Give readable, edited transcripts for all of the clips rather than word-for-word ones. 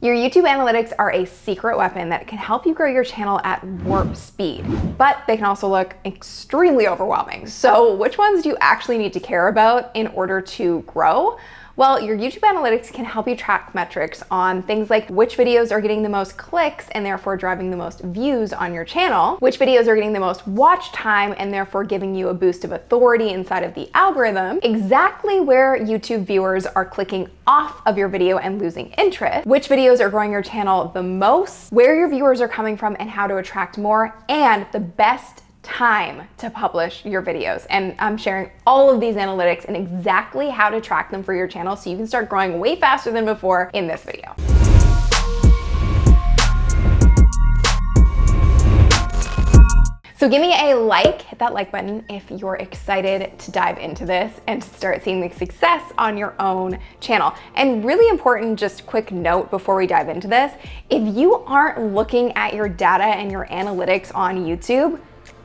Your YouTube analytics are a secret weapon that can help you grow your channel at warp speed, but they can also look extremely overwhelming. So which ones do you actually need to care about in order to grow? Well, your YouTube analytics can help you track metrics on things like which videos are getting the most clicks and therefore driving the most views on your channel, which videos are getting the most watch time and therefore giving you a boost of authority inside of the algorithm, exactly where YouTube viewers are clicking off of your video and losing interest, which videos are growing your channel the most, where your viewers are coming from and how to attract more, and the best time to publish your videos. And I'm sharing all of these analytics and exactly how to track them for your channel so you can start growing way faster than before in this video. So give me a like, hit that like button if you're excited to dive into this and to start seeing the success on your own channel. And really important, just quick note before we dive into this, if you aren't looking at your data and your analytics on YouTube,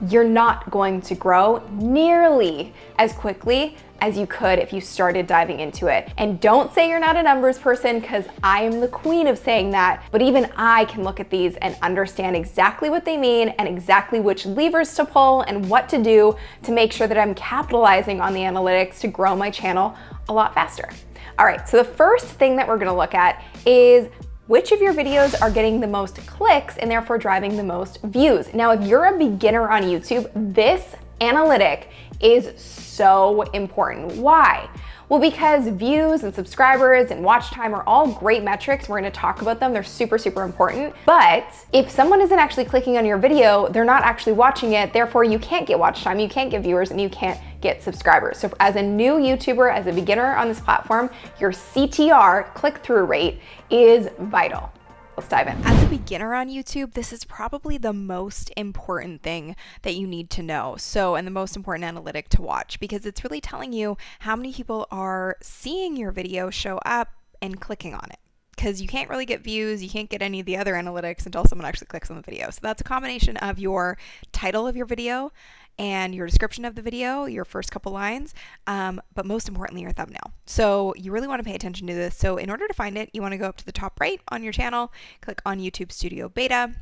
you're not going to grow nearly as quickly as you could if you started diving into it. And don't say you're not a numbers person, because I am the queen of saying that, but even I can look at these and understand exactly what they mean and exactly which levers to pull and what to do to make sure that I'm capitalizing on the analytics to grow my channel a lot faster. All right, so the first thing that we're gonna look at is which of your videos are getting the most clicks and therefore driving the most views. Now, if you're a beginner on YouTube, this analytic is so important. Why? Well, because views and subscribers and watch time are all great metrics. We're gonna talk about them. They're super, super important. But if someone isn't actually clicking on your video, they're not actually watching it. Therefore, you can't get watch time, you can't get viewers, and you can't get subscribers. So as a new YouTuber, as a beginner on this platform, your CTR, click-through rate, is vital. Let's dive in. As a beginner on YouTube, this is probably the most important thing that you need to know. And the most important analytic to watch, because it's really telling you how many people are seeing your video show up and clicking on it. Because you can't really get views, you can't get any of the other analytics until someone actually clicks on the video. So that's a combination of your title of your video and your description of the video, your first couple lines, but most importantly, your thumbnail. So you really want to pay attention to this. So in order to find it, you want to go up to the top right on your channel, click on YouTube Studio Beta.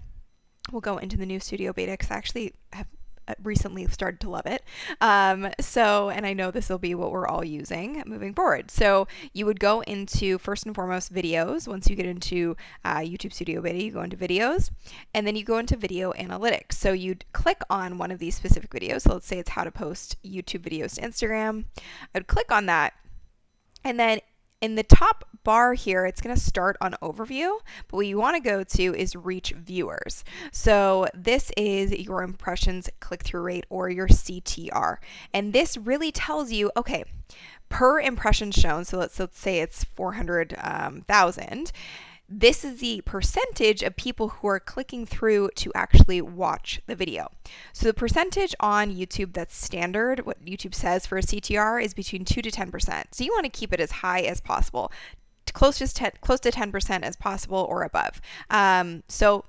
We'll go into the new Studio Beta because I actually have recently started to love it. And I know this will be what we're all using moving forward. So you would go into, first and foremost, videos. Once you get into YouTube Studio Beta, you go into videos, and then you go into video analytics. So you'd click on one of these specific videos. So let's say it's how to post YouTube videos to Instagram. I'd click on that, and then in the top bar here, it's going to start on overview, but what you want to go to is reach viewers. So this is your impressions click-through rate, or your CTR. And this really tells you, okay, per impression shown, so let's say it's 400,000, this is the percentage of people who are clicking through to actually watch the video. So the percentage on YouTube that's standard, what YouTube says for a CTR, is between 2 to 10%. So you want to keep it as high as possible, close to 10% as possible or above. So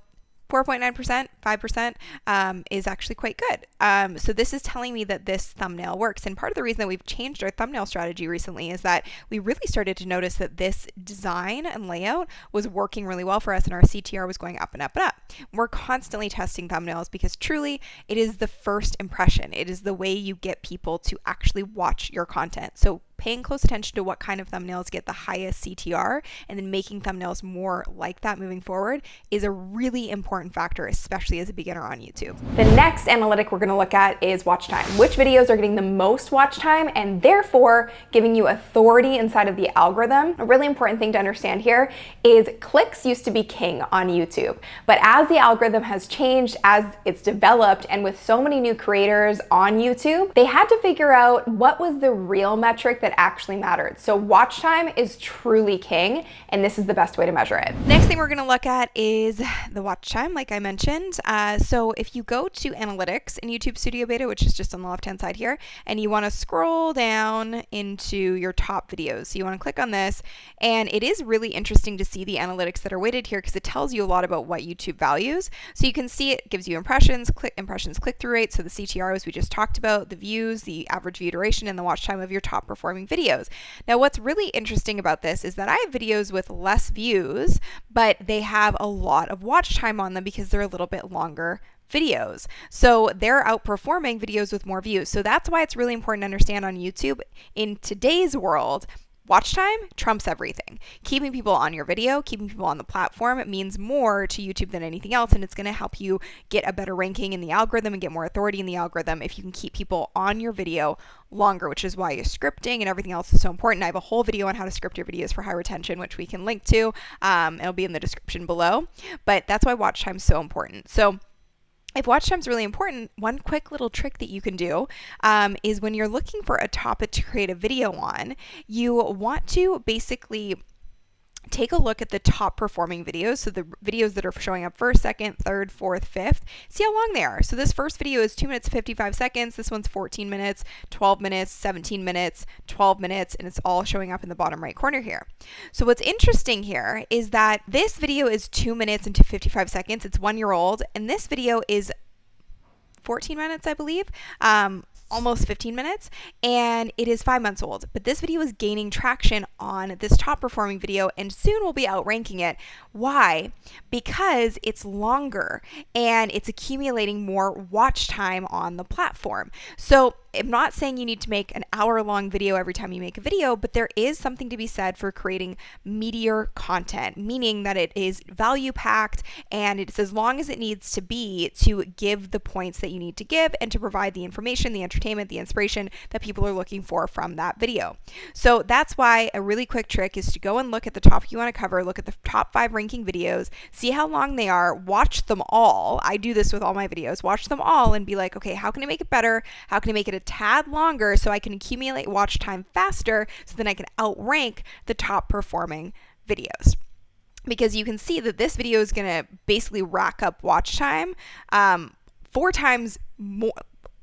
4.9%, 5% is actually quite good. So this is telling me that this thumbnail works. And part of the reason that we've changed our thumbnail strategy recently is that we really started to notice that this design and layout was working really well for us, and our CTR was going up and up and up. We're constantly testing thumbnails because truly it is the first impression. It is the way you get people to actually watch your content. So paying close attention to what kind of thumbnails get the highest CTR and then making thumbnails more like that moving forward is a really important factor, especially as a beginner on YouTube. The next analytic we're going to look at is watch time. Which videos are getting the most watch time and therefore giving you authority inside of the algorithm? A really important thing to understand here is clicks used to be king on YouTube, but as the algorithm has changed, as it's developed, and with so many new creators on YouTube, they had to figure out what was the real metric that actually mattered. So watch time is truly king, and this is the best way to measure it. Next thing we're going to look at is the watch time, like I mentioned. So if you go to analytics in YouTube Studio Beta, which is just on the left-hand side here, and you want to scroll down into your top videos. So you want to click on this, and it is really interesting to see the analytics that are weighted here because it tells you a lot about what YouTube values. So you can see it gives you impressions, click-through rate, so the CTR as we just talked about, the views, the average view duration, and the watch time of your top performing performing videos. Now, what's really interesting about this is that I have videos with less views, but they have a lot of watch time on them because they're a little bit longer videos. So they're outperforming videos with more views. So that's why it's really important to understand on YouTube in today's world, watch time trumps everything. Keeping people on your video, keeping people on the platform, it means more to YouTube than anything else, and it's going to help you get a better ranking in the algorithm and get more authority in the algorithm if you can keep people on your video longer, which is why your scripting and everything else is so important. I have a whole video on how to script your videos for high retention, which we can link to. It'll be in the description below, but that's why watch time is so important. So if watch time is really important, one quick little trick that you can do is when you're looking for a topic to create a video on, you want to basically take a look at the top performing videos. So the videos that are showing up first, second, third, fourth, fifth, see how long they are. So this first video is 2 minutes, 55 seconds. This one's 14 minutes, 12 minutes, 17 minutes, 12 minutes, and it's all showing up in the bottom right corner here. So what's interesting here is that this video is 2 minutes and 55 seconds. It's 1 year old, and this video is 14 minutes, I believe. Almost 15 minutes, and it is 5 months old. But this video is gaining traction on this top performing video, and soon we'll be outranking it. Why? Because it's longer and it's accumulating more watch time on the platform. So I'm not saying you need to make an hour-long video every time you make a video, but there is something to be said for creating meatier content, meaning that it is value-packed and it's as long as it needs to be to give the points that you need to give and to provide the information, the entertainment, the inspiration that people are looking for from that video. So that's why a really quick trick is to go and look at the topic you want to cover, look at the top 5 ranking videos, see how long they are, watch them all. I do this with all my videos, watch them all and be like, okay, how can I make it better? How can I make it a tad longer so I can accumulate watch time faster so then I can outrank the top performing videos? Because you can see that this video is going to basically rack up watch time 4 times more,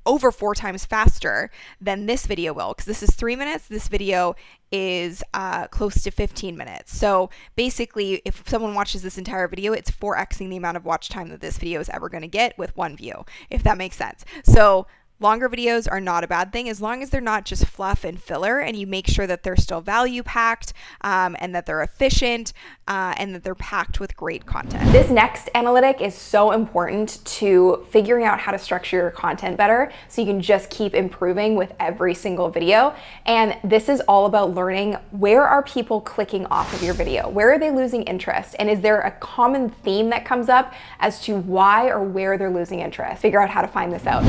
over 4 times faster than this video will, because this is 3 minutes. This video is close to 15 minutes. So basically, if someone watches this entire video, it's 4xing the amount of watch time that this video is ever going to get with one view, if that makes sense. So longer videos are not a bad thing as long as they're not just fluff and filler, and you make sure that they're still value packed and that they're efficient and that they're packed with great content. This next analytic is so important to figuring out how to structure your content better so you can just keep improving with every single video. And this is all about learning, where are people clicking off of your video? Where are they losing interest? And is there a common theme that comes up as to why or where they're losing interest? Figure out how to find this out.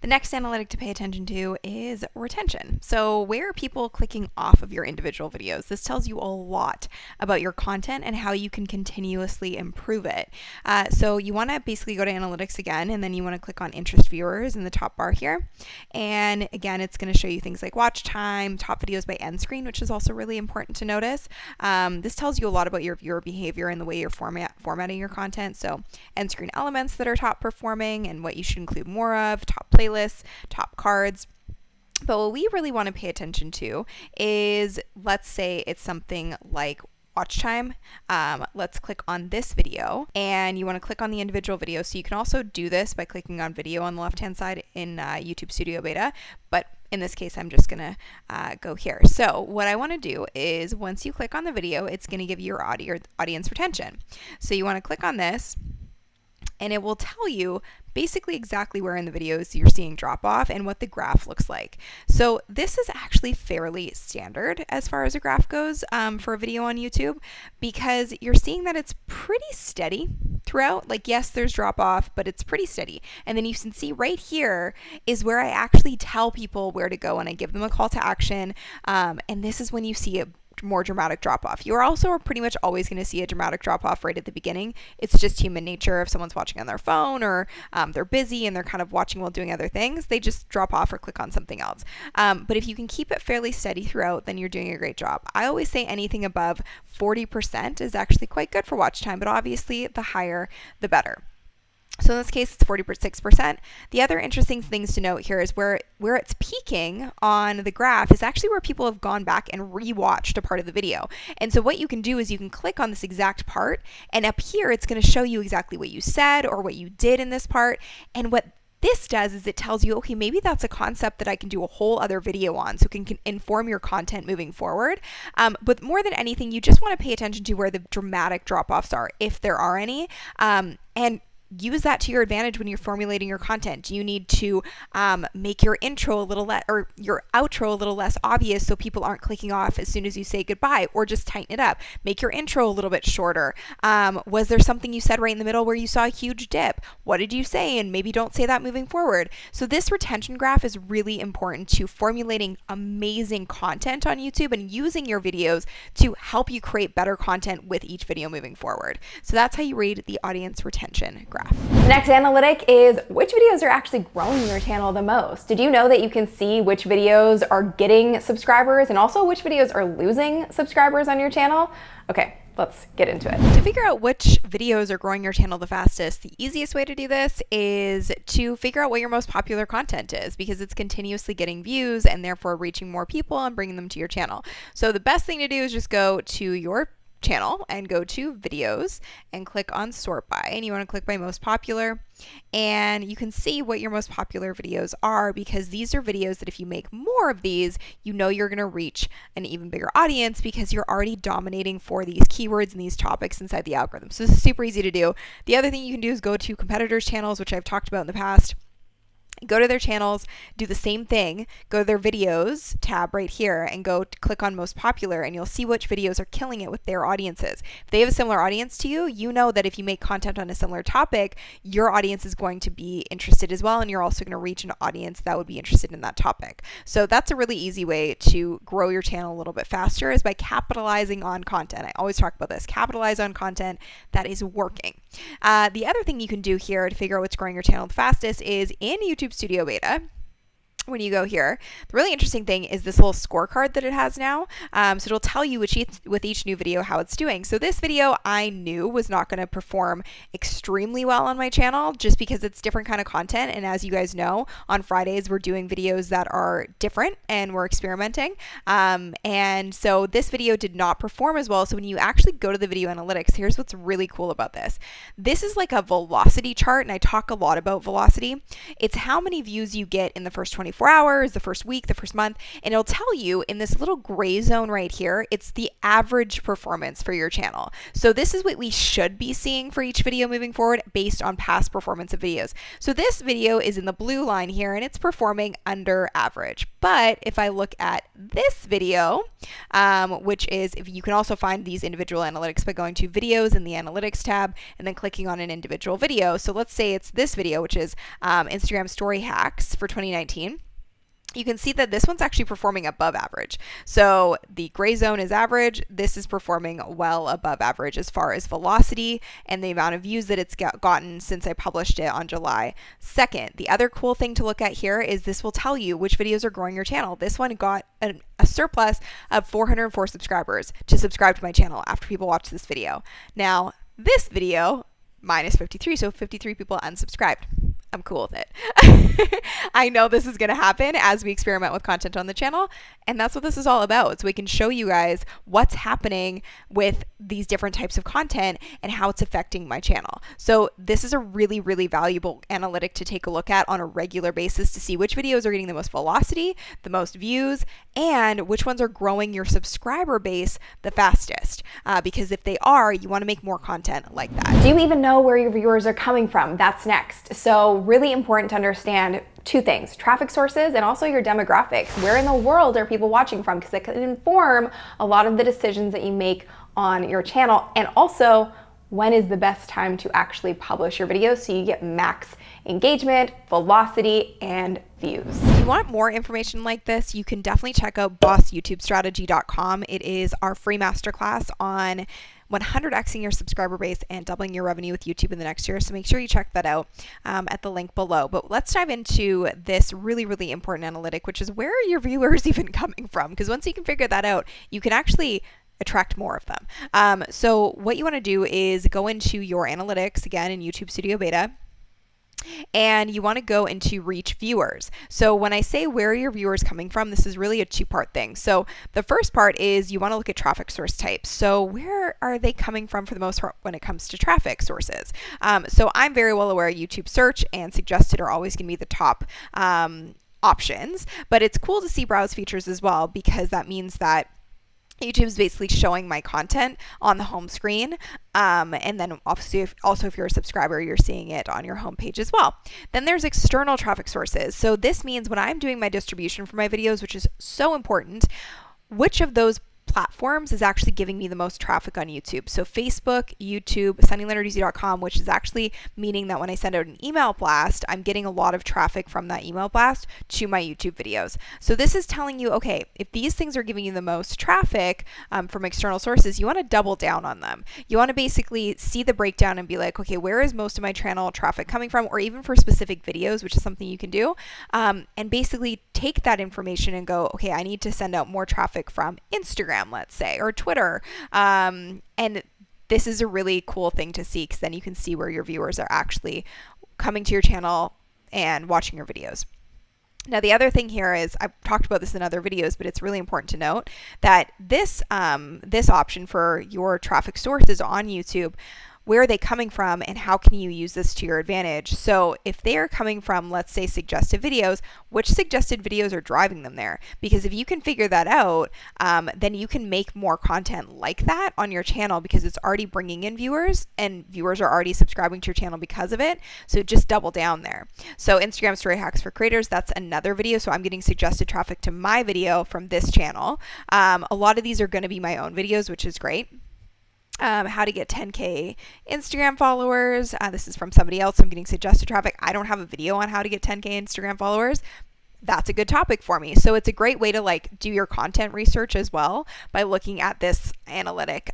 The next analytic to pay attention to is retention. So where are people clicking off of your individual videos? This tells you a lot about your content and how you can continuously improve it. So you want to basically go to analytics again, and then you want to click on interest viewers in the top bar here. And again, it's going to show you things like watch time, top videos by end screen, which is also really important to notice. This tells you a lot about your viewer behavior and the way you're formatting your content. So end screen elements that are top performing and what you should include more of, top playlists, top cards. But what we really want to pay attention to is, let's say it's something like watch time. Let's click on this video, and you want to click on the individual video. So you can also do this by clicking on video on the left hand side in YouTube Studio Beta, but in this case I'm just gonna go here. So what I want to do is, once you click on the video, it's going to give you your audience retention. So you want to click on this, and it will tell you basically exactly where in the videos you're seeing drop off and what the graph looks like. So this is actually fairly standard as far as a graph goes for a video on YouTube, because you're seeing that it's pretty steady throughout. Like, yes, there's drop off, but it's pretty steady. And then you can see right here is where I actually tell people where to go and I give them a call to action. And this is when you see a more dramatic drop off. You are also pretty much always going to see a dramatic drop off right at the beginning. It's just human nature. If someone's watching on their phone or they're busy and they're kind of watching while doing other things, they just drop off or click on something else. But if you can keep it fairly steady throughout, then you're doing a great job. I always say anything above 40% is actually quite good for watch time, but obviously the higher, the better. So in this case, it's 46%. The other interesting things to note here is where it's peaking on the graph is actually where people have gone back and rewatched a part of the video. And so what you can do is you can click on this exact part, and up here it's going to show you exactly what you said or what you did in this part. And what this does is it tells you, okay, maybe that's a concept that I can do a whole other video on, so it can inform your content moving forward. But more than anything, you just want to pay attention to where the dramatic drop-offs are, if there are any, and use that to your advantage when you're formulating your content. Do you need to make your intro a little or your outro a little less obvious so people aren't clicking off as soon as you say goodbye, or just tighten it up? Make your intro a little bit shorter. Was there something you said right in the middle where you saw a huge dip? What did you say? And maybe don't say that moving forward. So this retention graph is really important to formulating amazing content on YouTube and using your videos to help you create better content with each video moving forward. So that's how you read the audience retention graph. The next analytic is which videos are actually growing your channel the most. Did you know that you can see which videos are getting subscribers and also which videos are losing subscribers on your channel? Okay, let's get into it. To figure out which videos are growing your channel the fastest, the easiest way to do this is to figure out what your most popular content is, because it's continuously getting views and therefore reaching more people and bringing them to your channel. So the best thing to do is just go to your channel and go to videos and click on sort by, and you want to click by most popular, and you can see what your most popular videos are, because these are videos that if you make more of these, you know you're going to reach an even bigger audience because you're already dominating for these keywords and these topics inside the algorithm. So this is super easy to do. The other thing you can do is go to competitors' channels, which I've talked about in the past. Go to their channels, do the same thing, go to their videos tab right here and go to click on most popular, and you'll see which videos are killing it with their audiences. If they have a similar audience to you, you know that if you make content on a similar topic, your audience is going to be interested as well, and you're also going to reach an audience that would be interested in that topic. So that's a really easy way to grow your channel a little bit faster, is by capitalizing on content. I always talk about this, capitalize on content that is working. The other thing you can do here to figure out what's growing your channel the fastest is in YouTube Studio Beta. When you go here, the really interesting thing is this little scorecard that it has now. So it'll tell you with each new video how it's doing. So this video I knew was not going to perform extremely well on my channel just because it's different kind of content. And as you guys know, on Fridays we're doing videos that are different and we're experimenting. And so this video did not perform as well. So when you actually go to the video analytics, here's what's really cool about this. This is like a velocity chart, and I talk a lot about velocity. It's how many views you get in the first 24 hours, the first week, the first month, and it'll tell you in this little gray zone right here, it's the average performance for your channel. So this is what we should be seeing for each video moving forward based on past performance of videos. So this video is in the blue line here and it's performing under average. But if I look at this video, which is, if you can also find these individual analytics by going to videos in the analytics tab and then clicking on an individual video. So let's say it's this video, which is Instagram story hacks for 2019. You can see that this one's actually performing above average. So the gray zone is average. This is performing well above average as far as velocity and the amount of views that it's gotten since I published it on July 2nd. The other cool thing to look at here is this will tell you which videos are growing your channel. This one got a surplus of 404 subscribers to subscribe to my channel after people watch this video. Now, this video, minus 53, so 53 people unsubscribed. I'm cool with it. I know this is going to happen as we experiment with content on the channel, and that's what this is all about. So we can show you guys what's happening with these different types of content and how it's affecting my channel. So this is a really, really valuable analytic to take a look at on a regular basis to see which videos are getting the most velocity, the most views, and which ones are growing your subscriber base the fastest. Because if they are, you want to make more content like that. Do you even know where your viewers are coming from? That's next. So really important to understand two things: traffic sources and also your demographics. Where in the world are people watching from? Because it can inform a lot of the decisions that you make on your channel, and also when is the best time to actually publish your videos so you get max engagement, velocity, and views. If you want more information like this, you can definitely check out bossYouTubeStrategy.com. It is our free masterclass on 100xing your subscriber base and doubling your revenue with YouTube in the next year. So make sure you check that out at the link below. But let's dive into this really, really important analytic, which is where are your viewers even coming from? Because once you can figure that out, you can actually attract more of them. So what you want to do is go into your analytics again in YouTube Studio Beta. and you want to go into reach viewers. So when I say where are your viewers coming from, this is really a two-part thing. So the first part is you want to look at traffic source types. So where are they coming from for the most part when it comes to traffic sources? So I'm very well aware YouTube search and suggested are always going to be the top options, but it's cool to see browse features as well, because that means that YouTube is basically showing my content on the home screen. And then obviously also if you're a subscriber, you're seeing it on your homepage as well. Then there's external traffic sources. So this means when I'm doing my distribution for my videos, which is so important, which of those platforms is actually giving me the most traffic on YouTube. So Facebook, YouTube, sunnylenarduzzi.com, which is actually meaning that when I send out an email blast, I'm getting a lot of traffic from that email blast to my YouTube videos. So this is telling you, okay, if these things are giving you the most traffic from external sources, you want to double down on them. You want to basically see the breakdown and be like, okay, where is most of my channel traffic coming from? Or even for specific videos, which is something you can do, and basically take that information and go, okay, I need to send out more traffic from Instagram, let's say, or Twitter. And this is a really cool thing to see, because then you can see where your viewers are actually coming to your channel and watching your videos. Now, the other thing here is, I've talked about this in other videos, but it's really important to note that this option for your traffic sources on YouTube, where are they coming from and how can you use this to your advantage? So if they are coming from, let's say, suggested videos, which suggested videos are driving them there? Because if you can figure that out, then you can make more content like that on your channel, because it's already bringing in viewers and viewers are already subscribing to your channel because of it. So just double down there. So Instagram story hacks for creators, that's another video. So I'm getting suggested traffic to my video from this channel. A lot of these are going to be my own videos, which is great. How to get 10K Instagram followers. This is from somebody else. I'm getting suggested traffic. I don't have a video on how to get 10K Instagram followers. That's a good topic for me. So it's a great way to like do your content research as well by looking at this analytic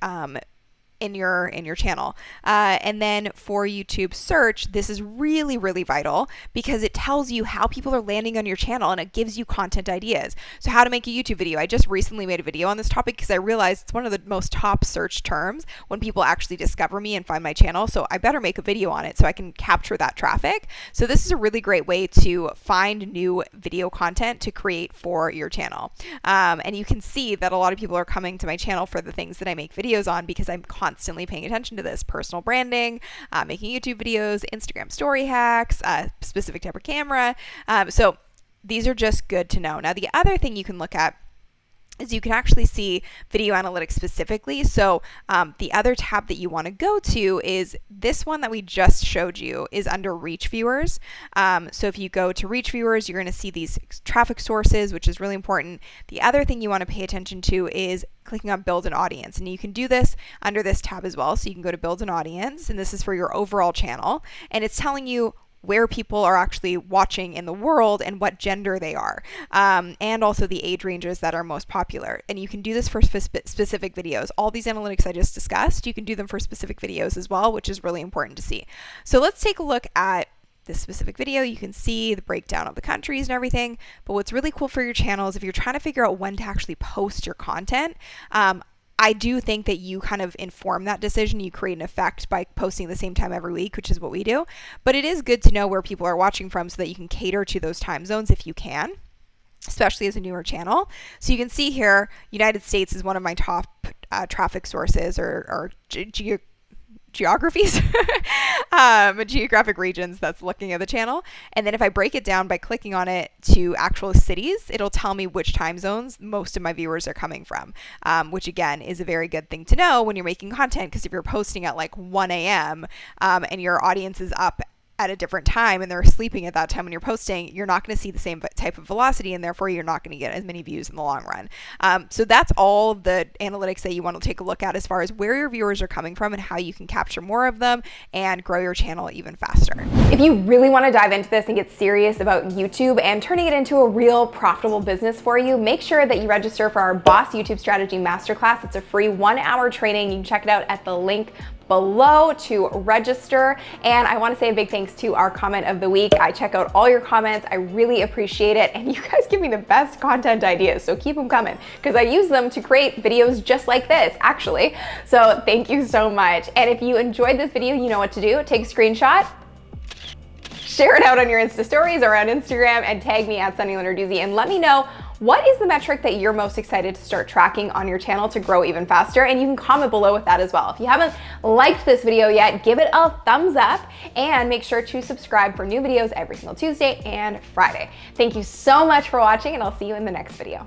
in your channel. And then for YouTube search, this is really, really vital, because it tells you how people are landing on your channel and it gives you content ideas. So how to make a YouTube video. I just recently made a video on this topic because I realized it's one of the most top search terms when people actually discover me and find my channel. So I better make a video on it so I can capture that traffic. So this is a really great way to find new video content to create for your channel. And you can see that a lot of people are coming to my channel for the things that I make videos on, because I'm constantly paying attention to this: personal branding, making YouTube videos, Instagram story hacks, specific type of camera. So these are just good to know. Now, the other thing you can look at is you can actually see video analytics specifically. So the other tab that you want to go to is this one that we just showed you, is under reach viewers. So if you go to reach viewers, you're going to see these traffic sources, which is really important. The other thing you want to pay attention to is clicking on build an audience, and you can do this under this tab as well. So you can go to build an audience, and this is for your overall channel, and it's telling you where people are actually watching in the world and what gender they are, and also the age ranges that are most popular. And you can do this for specific videos. All these analytics I just discussed, you can do them for specific videos as well, which is really important to see. So let's take a look at this specific video. You can see the breakdown of the countries and everything, but what's really cool for your channel is if you're trying to figure out when to actually post your content, I do think that you kind of inform that decision. You create an effect by posting the same time every week, which is what we do. But it is good to know where people are watching from so that you can cater to those time zones if you can, especially as a newer channel. So you can see here, United States is one of my top traffic sources or geographies, geographic regions that's looking at the channel. And then if I break it down by clicking on it to actual cities, it'll tell me which time zones most of my viewers are coming from, which again is a very good thing to know when you're making content, because if you're posting at like 1 a.m. And your audience is up at a different time and they're sleeping at that time when you're posting, you're not going to see the same type of velocity, and therefore you're not going to get as many views in the long run. So that's all the analytics that you want to take a look at as far as where your viewers are coming from and how you can capture more of them and grow your channel even faster. If you really want to dive into this and get serious about YouTube and turning it into a real profitable business for you, make sure that you register for our Boss YouTube Strategy Masterclass. It's a free 1-hour training. You can check it out at the link below to register. And I want to say a big thanks to our comment of the week. I check out all your comments. I really appreciate it. And you guys give me the best content ideas. So keep them coming, because I use them to create videos just like this, actually. So thank you so much. And if you enjoyed this video, you know what to do. Take a screenshot, share it out on your Insta stories or on Instagram and tag me at Lenarduzzi and let me know what is the metric that you're most excited to start tracking on your channel to grow even faster, and you can comment below with that as well. If you haven't liked this video yet, give it a thumbs up and make sure to subscribe for new videos every single Tuesday and Friday. Thank you so much for watching, and I'll see you in the next video.